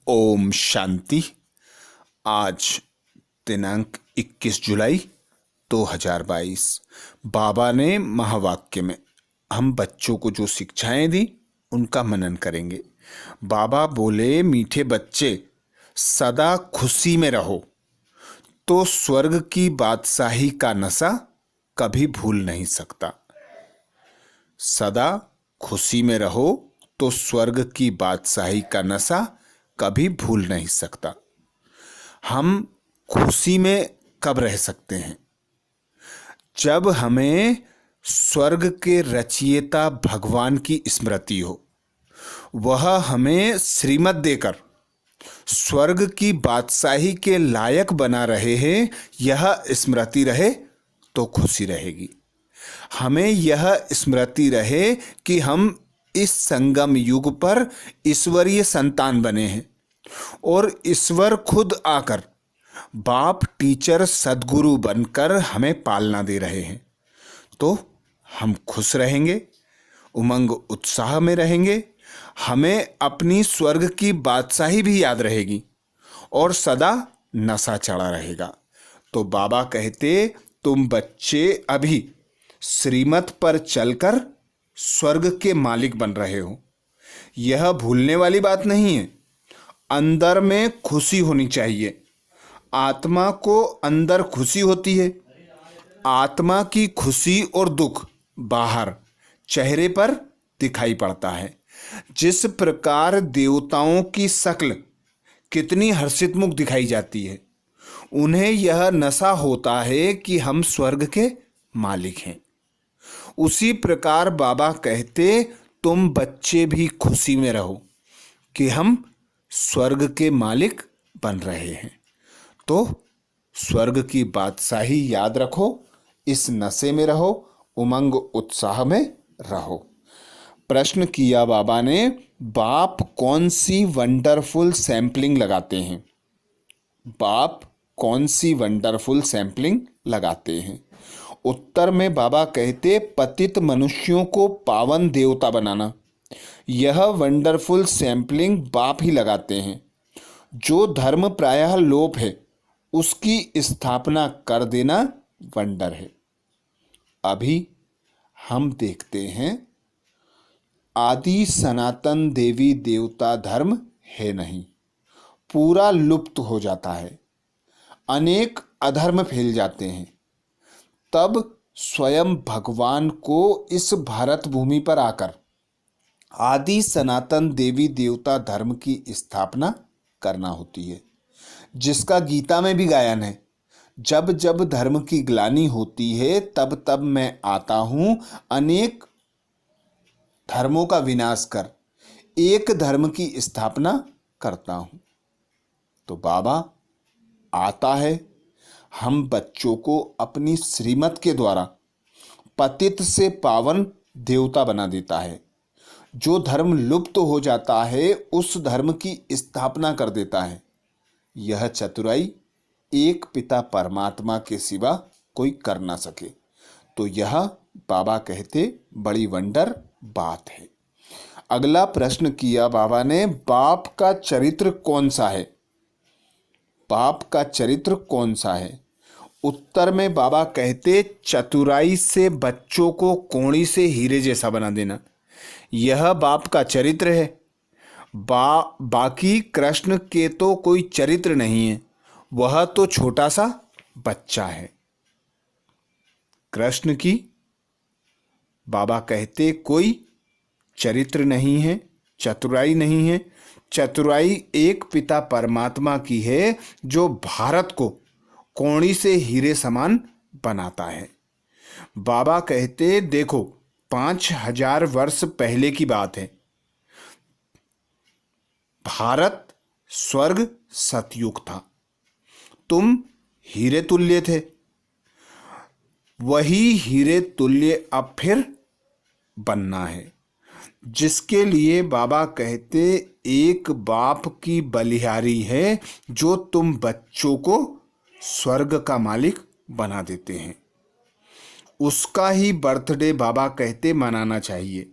ओम शांति। आज दिनांक 21 जुलाई 2022। बाबा ने महावाक्य में हम बच्चों को जो शिक्षाएं दी उनका मनन करेंगे। बाबा बोले, मीठे बच्चे सदा खुशी में रहो तो स्वर्ग की बादशाही का नशा कभी भूल नहीं सकता। सदा खुशी में रहो तो स्वर्ग की बादशाही का नशा कभी भूल नहीं सकता। हम खुशी में कब रह सकते हैं? जब हमें स्वर्ग के रचयिता भगवान की स्मृति हो, वह हमें श्रीमत देकर स्वर्ग की बादशाही के लायक बना रहे हैं, यह स्मृति रहे तो खुशी रहेगी। हमें यह स्मृति रहे कि हम इस संगम युग पर ईश्वरीय संतान बने हैं और ईश्वर खुद आकर बाप, टीचर, सदगुरु बनकर हमें पालना दे रहे हैं, तो हम खुश रहेंगे, उमंग उत्साह में रहेंगे। हमें अपनी स्वर्ग की बादशाही भी याद रहेगी और सदा नशा चढ़ा रहेगा। तो बाबा कहते, तुम बच्चे अभी श्रीमत पर चलकर स्वर्ग के मालिक बन रहे हो। यह भूलने वाली बात नहीं है। अंदर में खुशी होनी चाहिए। आत्मा को अंदर खुशी होती है। आत्मा की खुशी और दुख बाहर चेहरे पर दिखाई पड़ता है। जिस प्रकार देवताओं की शक्ल कितनी हर्षित मुख दिखाई जाती है, उन्हें यह नशा होता है कि हम स्वर्ग के मालिक हैं। उसी प्रकार बाबा कहते, तुम बच्चे भी खुशी में रहो कि हम स्वर्ग के मालिक बन रहे हैं। तो स्वर्ग की बादशाही याद रखो, इस नशे में रहो, उमंग उत्साह में रहो। प्रश्न किया बाबा ने, बाप कौन सी वंडरफुल सैंपलिंग लगाते हैं? बाप कौन सी वंडरफुल सैंपलिंग लगाते हैं? उत्तर में बाबा कहते, पतित मनुष्यों को पावन देवता बनाना। यह वंडरफुल सैंपलिंग बाप ही लगाते हैं। जो धर्म प्रायः लोप है, उसकी स्थापना कर देना वंडर है। अभी हम देखते हैं, आदि सनातन देवी देवता धर्म है नहीं, पूरा लुप्त हो जाता है। अनेक अधर्म फैल जाते हैं। तब स्वयं भगवान को इस भारत भूमि पर आकर आदि सनातन देवी देवता धर्म की स्थापना करना होती है, जिसका गीता में भी गायन है। जब जब धर्म की ग्लानि होती है, तब तब मैं आता हूं, अनेक धर्मों का विनाश कर एक धर्म की स्थापना करता हूं। तो बाबा आता है, हम बच्चों को अपनी श्रीमत के द्वारा पतित से पावन देवता बना देता है। जो धर्म लुप्त हो जाता है, उस धर्म की स्थापना कर देता है। यह चतुराई एक पिता परमात्मा के सिवा कोई कर ना सके। तो यह बाबा कहते बड़ी वंडर बात है। अगला प्रश्न किया बाबा ने, बाप का चरित्र कौन सा है? बाप का चरित्र कौन सा है? उत्तर में बाबा कहते, चतुराई से बच्चों को कोड़ी से हीरे जैसा बना देना। यह बाप का चरित्र है। बाकी कृष्ण के तो कोई चरित्र नहीं है, वह तो छोटा सा बच्चा है। कृष्ण की बाबा कहते कोई चरित्र नहीं है, चतुराई नहीं है। चतुराई एक पिता परमात्मा की है, जो भारत को कोड़ी से हीरे समान बनाता है। बाबा कहते, देखो 5000 वर्ष पहले की बात है। भारत स्वर्ग सतयुग था। तुम हीरे तुल्य थे। वही हीरे तुल्य अब फिर बनना है, जिसके लिए बाबा कहते, एक बाप की बलिहारी है जो तुम बच्चों को स्वर्ग का मालिक बना देते हैं। उसका ही बर्थडे बाबा कहते मनाना चाहिए।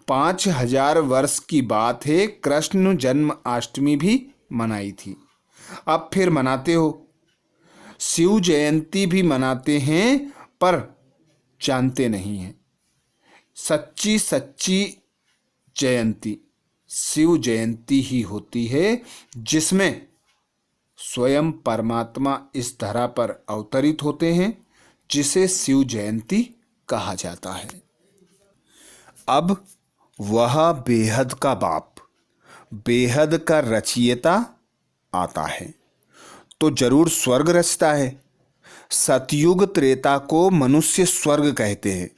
5000 वर्ष की बात है, कृष्ण जन्माष्टमी भी मनाई थी। अब फिर मनाते हो। शिव जयंती भी मनाते हैं, पर जानते नहीं हैं। सच्ची सच्ची जयंती शिव जयंती ही होती है, जिसमें स्वयं परमात्मा इस धरा पर अवतरित होते हैं, जिसे शिव जयंती कहा जाता है। अब वह बेहद का बाप, बेहद का रचयिता आता है तो जरूर स्वर्ग रचता है। सतयुग त्रेता को मनुष्य स्वर्ग कहते हैं।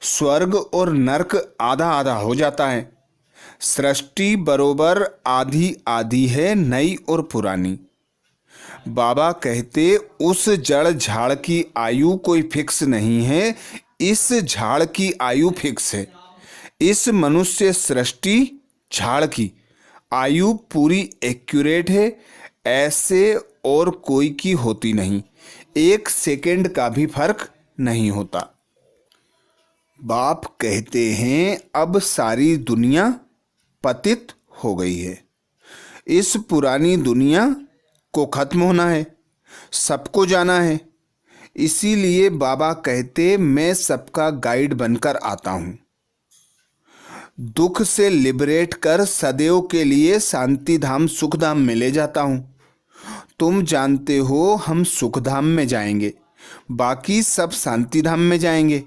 स्वर्ग और नरक आधा आधा हो जाता है। सृष्टि बरोबर आधी आधी है, नई और पुरानी। बाबा कहते उस जड़ झाड़ की आयु कोई फिक्स नहीं है, इस झाड़ की आयु फिक्स है। इस मनुष्य सृष्टि झाड़ की आयु पूरी एक्यूरेट है, ऐसे और कोई की होती नहीं। 1 सेकंड का भी फर्क नहीं होता। बाप कहते हैं अब सारी दुनिया पतित हो गई है। इस पुरानी दुनिया को खत्म होना है, सबको जाना है। इसीलिए बाबा कहते मैं सबका गाइड बनकर आता हूं। दुख से लिबरेट कर सदैव के लिए शांति धाम सुख धाम में ले जाता हूं। तुम जानते हो हम सुख धाम में जाएंगे, बाकी सब शांति धाम में जाएंगे।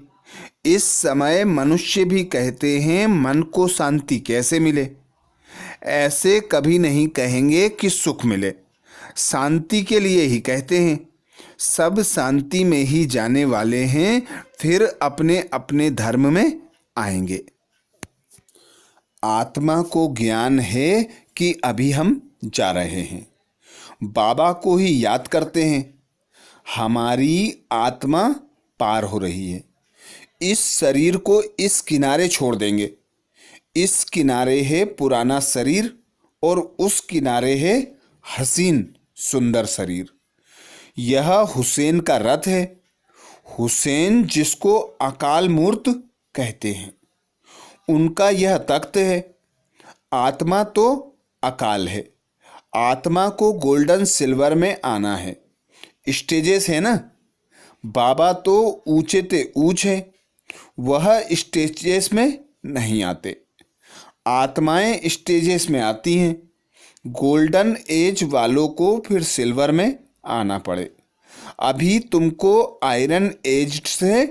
इस समय मनुष्य भी कहते हैं मन को शांति कैसे मिले। ऐसे कभी नहीं कहेंगे कि सुख मिले, शांति के लिए ही कहते हैं। सब शांति में ही जाने वाले हैं, फिर अपने अपने धर्म में आएंगे। आत्मा को ज्ञान है कि अभी हम जा रहे हैं। बाबा को ही याद करते हैं। हमारी आत्मा पार हो रही है। इस शरीर को इस किनारे छोड़ देंगे। इस किनारे है पुराना शरीर और उस किनारे है हसीन सुंदर शरीर। यह हुसैन का रथ है। हुसैन जिसको अकाल मूर्त कहते हैं, उनका यह तख्त है। आत्मा तो अकाल है। आत्मा को गोल्डन सिल्वर में आना है। स्टेजेस है ना। बाबा तो ऊंचे ते ऊंच है, वह स्टेजेस में नहीं आते। आत्माएं स्टेजेस में आती हैं। गोल्डन एज वालों को फिर सिल्वर में आना पड़े। अभी तुमको आयरन एज से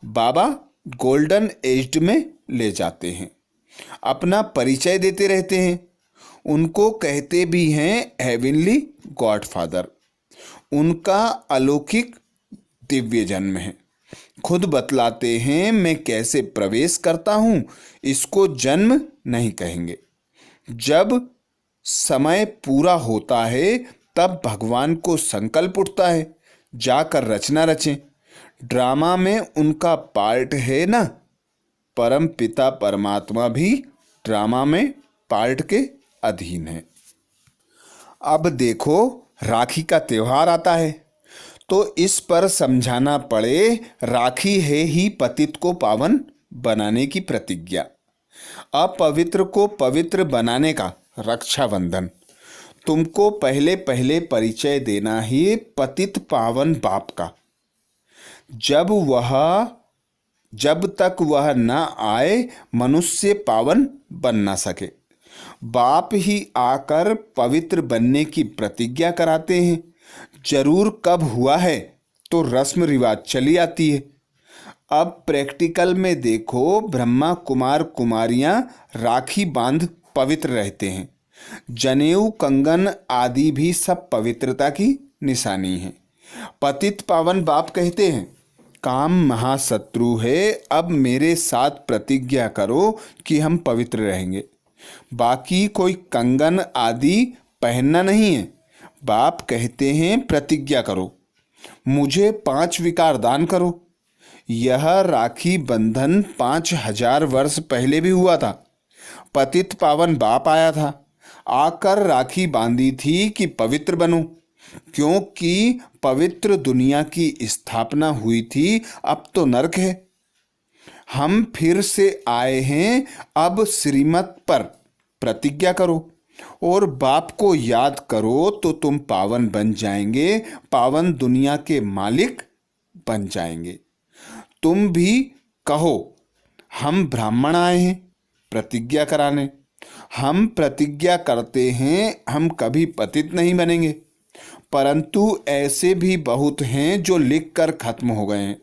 बाबा गोल्डन एज में ले जाते हैं। अपना परिचय देते रहते हैं। उनको कहते भी हैं हेवनली गॉडफादर। उनका अलौकिक दिव्य जन्म है। खुद बतलाते हैं मैं कैसे प्रवेश करता हूं, इसको जन्म नहीं कहेंगे। जब समय पूरा होता है तब भगवान को संकल्प उठता है जाकर रचना रचें। ड्रामा में उनका पार्ट है ना। परम पिता परमात्मा भी ड्रामा में पार्ट के अधीन है। अब देखो राखी का त्योहार आता है तो इस पर समझाना पड़े, राखी है ही पतित को पावन बनाने की प्रतिज्ञा, अपवित्र को पवित्र बनाने का रक्षाबंधन। तुमको पहले पहले परिचय देना ही पतित पावन बाप का। जब तक वह न आए मनुष्य पावन बन ना सके। बाप ही आकर पवित्र बनने की प्रतिज्ञा कराते हैं। जरूर कब हुआ है तो रस्म रिवाज चली आती है। अब प्रैक्टिकल में देखो, ब्रह्मा कुमार कुमारियां राखी बांध पवित्र रहते हैं। जनेऊ कंगन आदि भी सब पवित्रता की निशानी है। पतित पावन बाप कहते हैं काम महाशत्रु है, अब मेरे साथ प्रतिज्ञा करो कि हम पवित्र रहेंगे। बाकी कोई कंगन आदि पहनना नहीं है। बाप कहते हैं प्रतिज्ञा करो, मुझे 5 विकार दान करो। यह राखी बंधन 5000 वर्ष पहले भी हुआ था। पतित पावन बाप आया था, आकर राखी बांधी थी कि पवित्र बनो, क्योंकि पवित्र दुनिया की स्थापना हुई थी। अब तो नरक है। हम फिर से आए हैं, अब श्रीमत पर प्रतिज्ञा करो और बाप को याद करो तो तुम पावन बन जाएंगे, पावन दुनिया के मालिक बन जाएंगे। तुम भी कहो, हम ब्राह्मण आए हैं प्रतिज्ञा कराने। हम प्रतिज्ञा करते हैं हम कभी पतित नहीं बनेंगे, परंतु ऐसे भी बहुत हैं जो लिख कर खत्म हो गए हैं।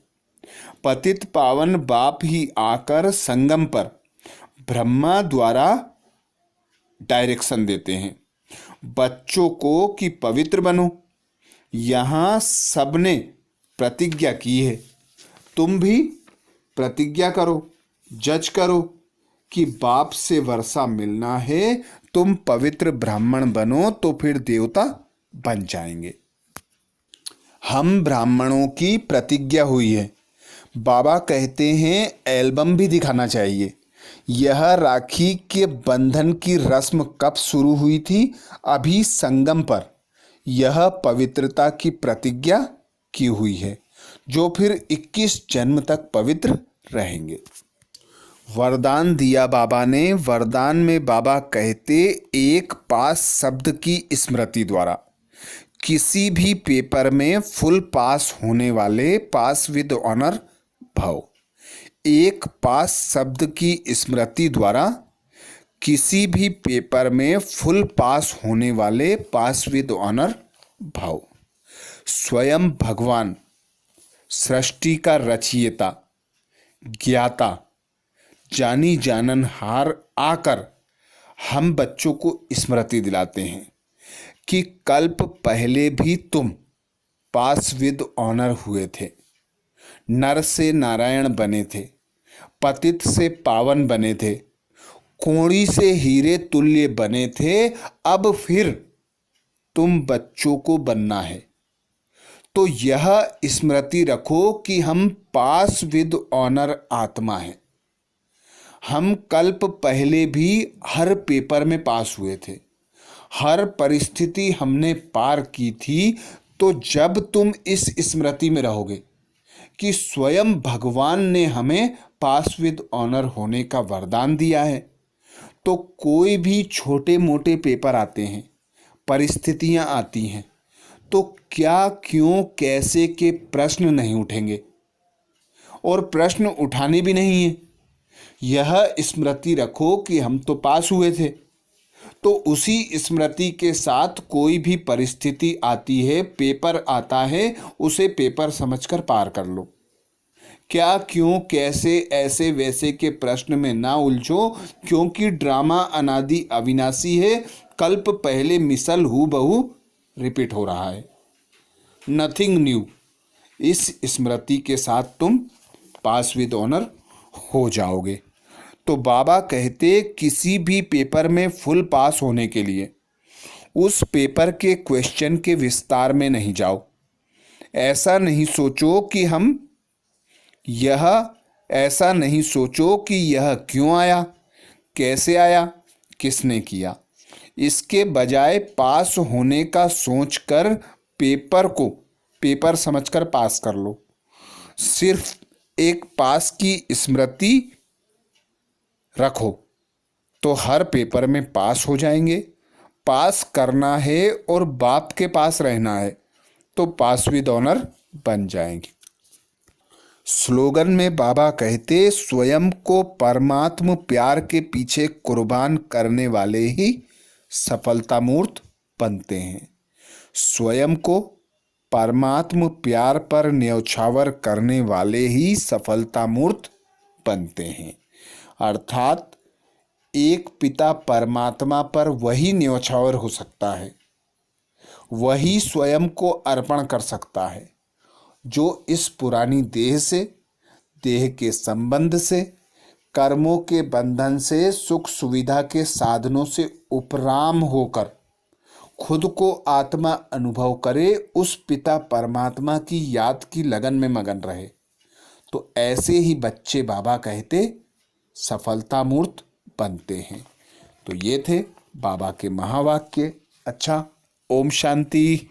पतित पावन बाप ही आकर संगम पर ब्रह्मा द्वारा डायरेक्शन देते हैं बच्चों को कि पवित्र बनो। यहाँ सबने प्रतिज्ञा की है, तुम भी प्रतिज्ञा करो, जज करो कि बाप से वर्षा मिलना है, तुम पवित्र ब्राह्मण बनो तो फिर देवता बन जाएंगे। हम ब्राह्मणों की प्रतिज्ञा हुई है। बाबा कहते हैं एल्बम भी दिखाना चाहिए। यह राखी के बंधन की रस्म कब शुरू हुई थी? अभी संगम पर यह पवित्रता की प्रतिज्ञा की हुई है, जो फिर 21 जन्म तक पवित्र रहेंगे। वरदान दिया बाबा ने। वरदान में बाबा कहते, एक पास शब्द की स्मृति द्वारा किसी भी पेपर में फुल पास होने वाले पास विद ऑनर भव। एक पास शब्द की स्मृति द्वारा किसी भी पेपर में फुल पास होने वाले पास विद ऑनर भव। स्वयं भगवान सृष्टि का रचयिता, ज्ञाता, जानी जाननहार आकर हम बच्चों को स्मृति दिलाते हैं कि कल्प पहले भी तुम पास विद ऑनर हुए थे, नर से नारायण बने थे, पतित से पावन बने थे, कोड़ी से हीरे तुल्य बने थे। अब फिर तुम बच्चों को बनना है, तो यह स्मृति रखो कि हम पास विद ऑनर आत्मा हैं। हम कल्प पहले भी हर पेपर में पास हुए थे, हर परिस्थिति हमने पार की थी। तो जब तुम इस स्मृति में रहोगे कि स्वयं भगवान ने हमें पास विद ऑनर होने का वरदान दिया है, तो कोई भी छोटे मोटे पेपर आते हैं, परिस्थितियां आती हैं, तो क्या, क्यों, कैसे के प्रश्न नहीं उठेंगे और प्रश्न उठाने भी नहीं है। यह स्मृति रखो कि हम तो पास हुए थे, तो उसी स्मृति के साथ कोई भी परिस्थिति आती है, पेपर आता है, उसे पेपर समझकर पार कर लो। क्या, क्यों, कैसे, ऐसे वैसे के प्रश्न में ना उलझो, क्योंकि ड्रामा अनादि अविनाशी है। कल्प पहले मिसल हूबहू रिपीट हो रहा है, नथिंग न्यू। इस स्मृति के साथ तुम पास विद ऑनर हो जाओगे। तो बाबा कहते, किसी भी पेपर में फुल पास होने के लिए उस पेपर के क्वेश्चन के विस्तार में नहीं जाओ। ऐसा नहीं सोचो कि यह क्यों आया, कैसे आया, किसने किया। इसके बजाय पास होने का सोचकर पेपर को पेपर समझकर पास कर लो। सिर्फ एक पास की स्मृति रखो तो हर पेपर में पास हो जाएंगे। पास करना है और बाप के पास रहना है तो पास विद ऑनर बन जाएंगे। स्लोगन में बाबा कहते, स्वयं को परमात्म प्यार के पीछे कुर्बान करने वाले ही सफलता मूर्त बनते हैं। स्वयं को परमात्म प्यार पर न्यौछावर करने वाले ही सफलता मूर्त बनते हैं। अर्थात एक पिता परमात्मा पर वही न्यौछावर हो सकता है, वही स्वयं को अर्पण कर सकता है, जो इस पुरानी देह से, देह के संबंध से, कर्मों के बंधन से, सुख सुविधा के साधनों से उपराम होकर खुद को आत्मा अनुभव करे, उस पिता परमात्मा की याद की लगन में मगन रहे। तो ऐसे ही बच्चे बाबा कहते सफलता मूर्त बनते हैं। तो ये थे बाबा के महावाक्य। अच्छा, ओम शांति।